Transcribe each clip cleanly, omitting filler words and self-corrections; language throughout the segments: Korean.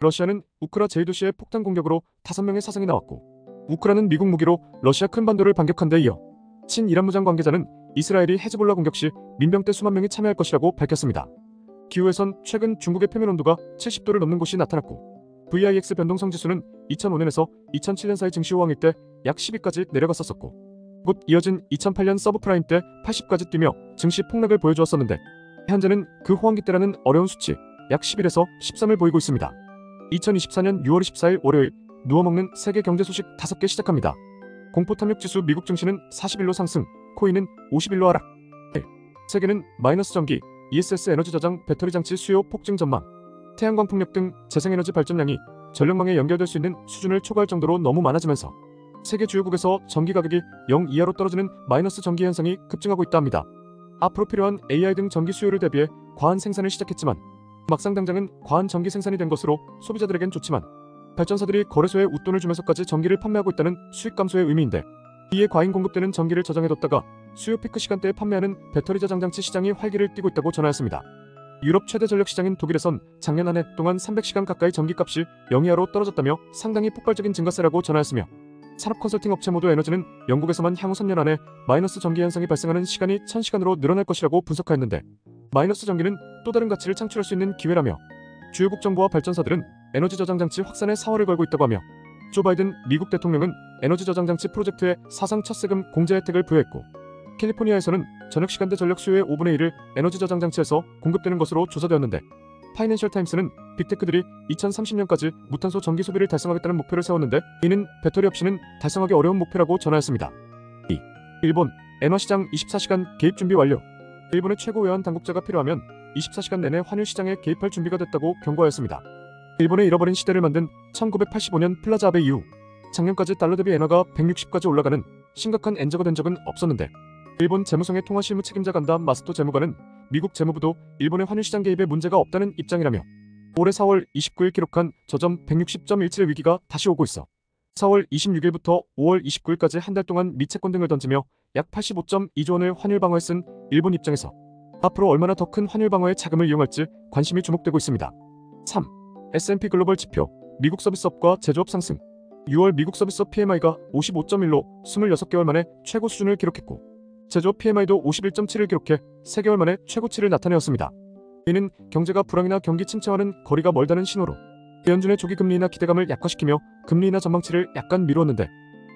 러시아는 우크라 제2도시의 폭탄 공격으로 5명의 사상이 나왔고, 우크라는 미국 무기로 러시아 큰반도를 반격한 데 이어 친이란 무장 관계자는 이스라엘이 헤즈볼라 공격 시 민병대 수만 명이 참여할 것이라고 밝혔습니다. 기후에선 최근 중국의 표면 온도가 70도를 넘는 곳이 나타났고, VIX 변동성 지수는 2005년에서 2007년 사이 증시 호황일 때 약 10위까지 내려갔었고, 곧 이어진 2008년 서브프라임 때 80까지 뛰며 증시 폭락을 보여주었었는데, 현재는 그 호황기 때라는 어려운 수치 약 11에서 13을 보이고 있습니다. 2024년 6월 24일 월요일, 누워먹는 세계 경제 소식 5개 시작합니다. 공포 탐욕 지수 미국 증시는 41로 상승, 코인은 51로 하락. 세계는 마이너스 전기, ESS 에너지 저장 배터리 장치 수요 폭증 전망, 태양광 풍력 등 재생에너지 발전량이 전력망에 연결될 수 있는 수준을 초과할 정도로 너무 많아지면서 세계 주요국에서 전기 가격이 0 이하로 떨어지는 마이너스 전기 현상이 급증하고 있다 합니다. 앞으로 필요한 AI 등 전기 수요를 대비해 과한 생산을 시작했지만, 막상 당장은 과한 전기 생산이 된 것으로 소비자들에겐 좋지만, 발전사들이 거래소에 웃돈을 주면서까지 전기를 판매하고 있다는 수익 감소의 의미인데, 이에 과잉 공급되는 전기를 저장해뒀다가 수요 피크 시간대에 판매하는 배터리 저장 장치 시장이 활기를 띠고 있다고 전하였습니다. 유럽 최대 전력 시장인 독일에선 작년 한 해 동안 300시간 가까이 전기값이 0 이하로 떨어졌다며 상당히 폭발적인 증가세라고 전하였으며, 산업 컨설팅 업체 모두 에너지는 영국에서만 향후 3년 안에 마이너스 전기 현상이 발생하는 시간이 1000시간으로 늘어날 것이라고 분석하였는데, 마이너스 전기는 또 다른 가치를 창출할 수 있는 기회라며, 주요국 정부와 발전사들은 에너지 저장 장치 확산에 사활을 걸고 있다고 하며, 조 바이든 미국 대통령은 에너지 저장 장치 프로젝트에 사상 첫 세금 공제 혜택을 부여했고, 캘리포니아에서는 저녁 시간대 전력 수요의 5분의 1을 에너지 저장 장치에서 공급되는 것으로 조사되었는데, 파이낸셜 타임스는 빅테크들이 2030년까지 무탄소 전기 소비를 달성하겠다는 목표를 세웠는데, 이는 배터리 없이는 달성하기 어려운 목표라고 전하였습니다. 2. 일본 엔화 시장 24시간 개입 준비 완료. 일본의 최고 외환 당국자가 필요하면 24시간 내내 환율 시장에 개입할 준비가 됐다고 경고하였습니다. 일본의 잃어버린 시대를 만든 1985년 플라자 아베 이후 작년까지 달러 대비 엔화가 160까지 올라가는 심각한 엔저가 된 적은 없었는데, 일본 재무성의 통화 실무 책임자 간다 마스토 재무관은 미국 재무부도 일본의 환율시장 개입에 문제가 없다는 입장이라며, 올해 4월 29일 기록한 저점 160.17의 위기가 다시 오고 있어 4월 26일부터 5월 29일까지 한 달 동안 미채권 등을 던지며 약 85.2조 원을 환율 방어에 쓴 일본 입장에서 앞으로 얼마나 더 큰 환율 방어에 자금을 이용할지 관심이 주목되고 있습니다. 3. S&P 글로벌 지표 미국 서비스업과 제조업 상승. 6월 미국 서비스업 PMI가 55.1로 26개월 만에 최고 수준을 기록했고, 제조업 PMI도 51.7을 기록해 3개월 만에 최고치를 나타내었습니다. 이는 경제가 불황이나 경기 침체와는 거리가 멀다는 신호로 연준의 조기 금리 인하 기대감을 약화시키며 금리 인하 전망치를 약간 미루었는데,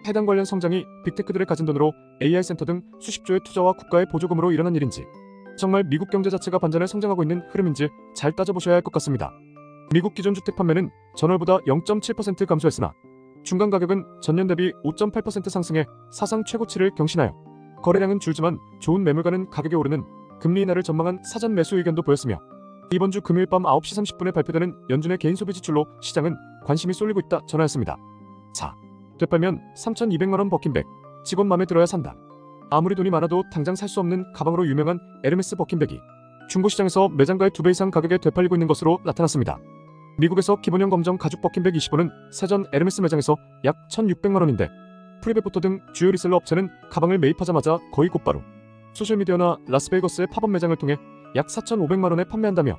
해당 관련 성장이 빅테크들의 가진 돈으로 AI 센터 등 수십조의 투자와 국가의 보조금으로 일어난 일인지, 정말 미국 경제 자체가 반전에 성장하고 있는 흐름인지 잘 따져보셔야 할 것 같습니다. 미국 기존 주택 판매는 전월보다 0.7% 감소했으나 중간 가격은 전년 대비 5.8% 상승해 사상 최고치를 경신하여 거래량은 줄지만 좋은 매물가는 가격이 오르는 금리 인하를 전망한 사전 매수 의견도 보였으며, 이번 주 금요일 밤 9시 30분에 발표되는 연준의 개인 소비 지출로 시장은 관심이 쏠리고 있다 전하였습니다. 4. 되팔면 3,200만원 버킨백. 직원 맘에 들어야 산다. 아무리 돈이 많아도 당장 살 수 없는 가방으로 유명한 에르메스 버킨백이 중고시장에서 매장가의 2배 이상 가격에 되팔리고 있는 것으로 나타났습니다. 미국에서 기본형 검정 가죽 버킨백 25는 세전 에르메스 매장에서 약 1,600만원인데, 프리베포터 등 주요 리셀러 업체는 가방을 매입하자마자 거의 곧바로 소셜미디어나 라스베이거스의 팝업 매장을 통해 약 4,500만원에 판매한다며,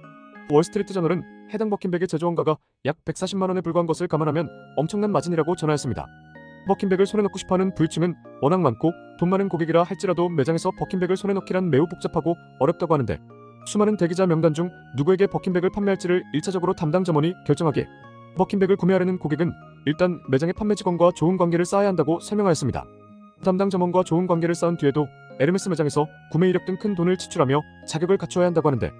월스트리트 저널은 해당 버킨백의 제조 원가가 약 140만원에 불과한 것을 감안하면 엄청난 마진이라고 전하였습니다. 버킨백을 손에 넣고 싶어하는 부유층은 워낙 많고 돈 많은 고객이라 할지라도 매장에서 버킨백을 손에 넣기란 매우 복잡하고 어렵다고 하는데, 수많은 대기자 명단 중 누구에게 버킨백을 판매할지를 1차적으로 담당 점원이 결정하기에 버킨백을 구매하려는 고객은 일단 매장의 판매 직원과 좋은 관계를 쌓아야 한다고 설명하였습니다. 담당 점원과 좋은 관계를 쌓은 뒤에도 에르메스 매장에서 구매 이력 등 큰 돈을 지출하며 자격을 갖춰야 한다고 하는데,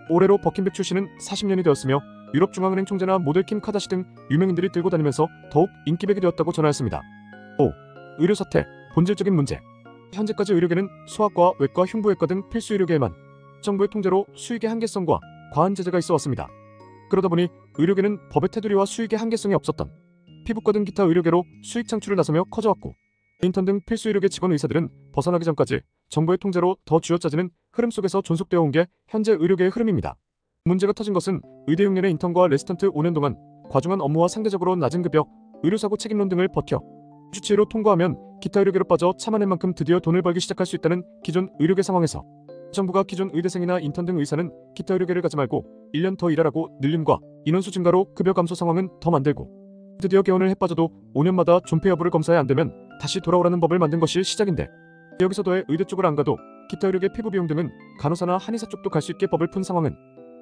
올해로 버킨백 출시는 40년이 되었으며 유럽중앙은행 총재나 모델 킴 카다시 등 유명인들이 들고 다니면서 더욱 인기백이 되었다고 전하였습니다. 5. 의료 사태, 본질적인 문제. 현재까지 의료계는 소아과, 외과, 흉부외과 등 필수 의료계에만 정부의 통제로 수익의 한계성과 과한 제재가 있어 왔습니다. 그러다 보니 의료계는 법의 테두리와 수익의 한계성이 없었던 피부과 등 기타 의료계로 수익 창출을 나서며 커져왔고, 인턴 등 필수 의료계 직원 의사들은 벗어나기 전까지 정부의 통제로 더 쥐어짜지는 흐름 속에서 존속되어 온 게 현재 의료계의 흐름입니다. 문제가 터진 것은 의대 6년의 인턴과 레지던트 5년 동안 과중한 업무와 상대적으로 낮은 급여, 의료사고 책임론 등을 버텨 주치의로 통과하면 기타 의료계로 빠져 참아낸 만큼 드디어 돈을 벌기 시작할 수 있다는 기존 의료계 상황에서, 정부가 기존 의대생이나 인턴 등 의사는 기타 의료계를 가지 말고 1년 더 일하라고 늘림과 인원수 증가로 급여 감소 상황은 더 만들고 드디어 개원을 해빠져도 5년마다 존폐 여부를 검사해 안 되면 다시 돌아오라는 법을 만든 것이 시작인데 여기서 더해 의대 쪽을 안 가도 기타 의료계 피부 비용 등은 간호사나 한의사 쪽도 갈 수 있게 법을 푼 상황은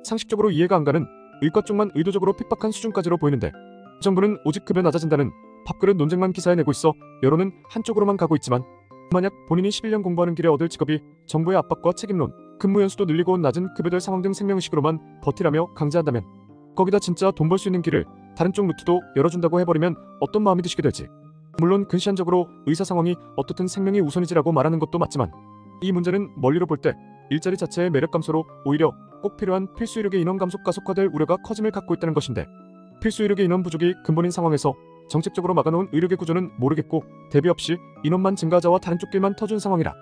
상식적으로 이해가 안 가는 의과 쪽만 의도적으로 핍박한 수준까지로 보이는데 정부는 오직 급여 낮아진다는 밥그릇 논쟁만 기사에 내고 있어 여론은 한쪽으로만 가고 있지만 만약 본인이 11년 공부하는 길에 얻을 직업이 정부의 압박과 책임론, 근무 연수도 늘리고 낮은 급여될 상황 등 생명의식으로만 버티라며 강제한다면 거기다 진짜 돈 벌 수 있는 길을 다른 쪽 루트도 열어준다고 해버리면 어떤 마음이 드시게 될지. 물론 근시안적으로 의사 상황이 어떻든 생명이 우선이지라고 말하는 것도 맞지만 이 문제는 멀리로 볼 때 일자리 자체의 매력 감소로 오히려 꼭 필요한 필수 의료계 인원 감소 가속화될 우려가 커짐을 갖고 있다는 것인데 필수 의료계 인원 부족이 근본인 상황에서 정책적으로 막아놓은 의료계 구조는 모르겠고 대비 없이 인원만 증가하자와 다른 쪽 길만 터준 상황이라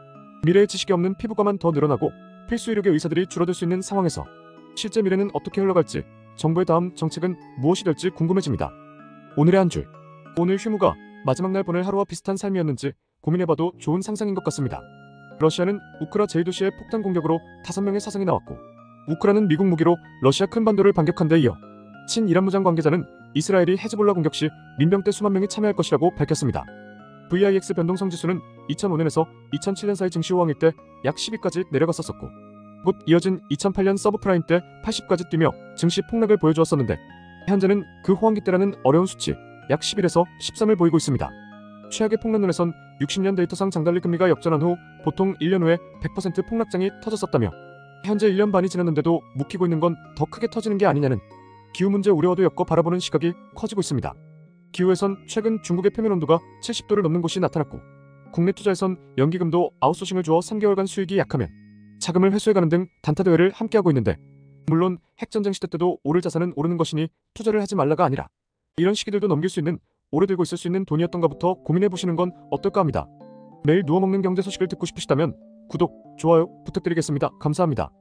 미래의 지식이 없는 피부과만 더 늘어나고 필수 의료계 의사들이 줄어들 수 있는 상황에서 실제 미래는 어떻게 흘러갈지 정부의 다음 정책은 무엇이 될지 궁금해집니다. 오늘의 한 줄. 오늘 휴무가 마지막 날 보낼 하루와 비슷한 삶이었는지 고민해봐도 좋은 상상인 것 같습니다. 러시아는 우크라 제2도시의 폭탄 공격으로 5명의 사상이 나왔고 우크라는 미국 무기로 러시아 큰반도를 반격한 데 이어 친이란 무장 관계자는 이스라엘이 헤즈볼라 공격 시 민병대 수만 명이 참여할 것이라고 밝혔습니다. VIX 변동성 지수는 2005년에서 2007년 사이 증시 호황일 때 약 10위까지 내려갔었고 곧 이어진 2008년 서브프라임 때 80까지 뛰며 증시 폭락을 보여주었었는데 현재는 그 호황기 때라는 어려운 수치 약 11에서 13을 보이고 있습니다. 최악의 폭락론에선 60년 데이터상 장달리 금리가 역전한 후 보통 1년 후에 100% 폭락장이 터졌었다며 현재 1년 반이 지났는데도 묵히고 있는 건 더 크게 터지는 게 아니냐는 기후 문제 우려와도 엮어 바라보는 시각이 커지고 있습니다. 기후에선 최근 중국의 표면 온도가 70도를 넘는 곳이 나타났고 국내 투자에선 연기금도 아웃소싱을 주어 3개월간 수익이 약하면 자금을 회수해가는 등 단타 대회를 함께하고 있는데 물론 핵전쟁 시대 때도 오를 자산은 오르는 것이니 투자를 하지 말라가 아니라 이런 시기들도 넘길 수 있는 오래 들고 있을 수 있는 돈이었던가부터 고민해보시는 건 어떨까 합니다. 매일 누워먹는 경제 소식을 듣고 싶으시다면 구독, 좋아요 부탁드리겠습니다. 감사합니다.